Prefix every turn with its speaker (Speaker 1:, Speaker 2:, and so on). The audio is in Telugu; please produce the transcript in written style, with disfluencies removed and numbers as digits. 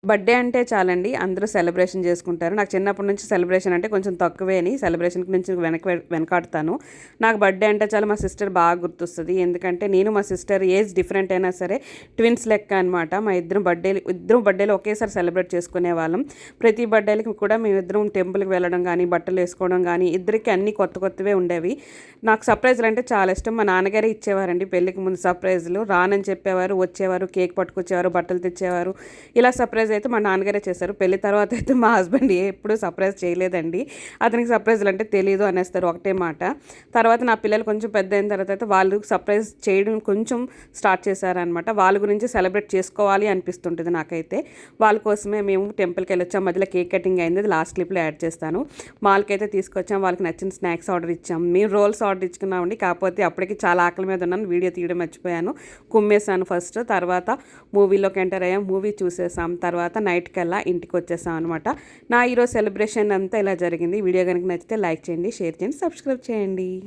Speaker 1: బర్త్‌డే అంటే చాలండి అందరూ సెలబ్రేషన్ చేసుకుంటారు. నాకు చిన్నప్పటి నుంచి సెలబ్రేషన్ అంటే కొంచెం తక్కువే అని సెలబ్రేషన్‌కి నుంచి వెనకాడుతాను. నాకు బర్త్‌డే అంటే చాలు మా సిస్టర్ బాగా గుర్తొస్తది. ఎందుకంటే నేను మా సిస్టర్ ఏజ్ డిఫరెంట్ అయినా సరే ట్విన్స్ లెక్క అనమాట. మా ఇద్దరం బర్త్‌డేలు ఒకేసారి సెలబ్రేట్ చేసుకునేవాళ్ళం. ప్రతి బర్త్‌డేలకి కూడా మేమిద్దరం టెంపుల్‌కి వెళ్ళడం గానీ, బట్టలు వేసుకోవడం గానీ, ఇద్దరికీ అన్నీ కొత్త కొత్తవే ఉండేవి. నాకు సర్ప్రైజ్‌లు అంటే చాలా ఇష్టం. మా నాన్నగారే ఇచ్చేవారండి పెళ్ళికి ముందు సర్ప్రైజ్‌లు. రానని చెప్పేవారు, వచ్చేవారు, కేక్ పట్టుకొచ్చేవారు, బట్టలు తెచ్చేవారు. ఇలా సర్ప్రైజ్ అయితే మా నాన్నగారే చేశారు. పెళ్లి తర్వాత అయితే మా హస్బెండ్ ఎప్పుడు సర్ప్రైజ్ చేయలేదండి. అతనికి సర్ప్రైజ్‌లు అంటే తెలీదు అనేస్తారు ఒకటే మాట. తర్వాత నా పిల్లలు కొంచెం పెద్ద అయిన తర్వాత అయితే వాళ్ళు సర్ప్రైజ్ చేయడం కొంచెం స్టార్ట్ చేశారనమాట. వాళ్ళ గురించి సెలబ్రేట్ చేసుకోవాలి అనిపిస్తుంటుంది నాకైతే. వాళ్ళ కోసమే మేము టెంపుల్‌కి వెళ్ళొచ్చాం. మధ్యలో కేక్ కటింగ్ అయింది. అది లాస్ట్ క్లిప్‌లో యాడ్ చేస్తాను. మాల్‌కి అయితే తీసుకొచ్చాం. వాళ్ళకి నచ్చిన స్నాక్స్ ఆర్డర్ ఇచ్చాం. మేము రోల్స్ ఆర్డర్ ఇచ్చుకున్నామండి. కాకపోతే అప్పటికి చాలా ఆకలి మీద ఉన్నాను. వీడియో తీయడం మర్చిపోయాను. కుమ్మేశాను ఫస్ట్. తర్వాత మూవీలోకి ఎంటర్ అయ్యాం. మూవీ చూసేసాం. తర్వాత నైట్‌కల్లా ఇంటికి వచ్చేసాం అనమాట. నా ఈరోజు సెలబ్రేషన్ అంతా ఇలా జరిగింది. వీడియో కనుక నచ్చితే లైక్ చేయండి, షేర్ చేయండి, సబ్స్క్రైబ్ చేయండి.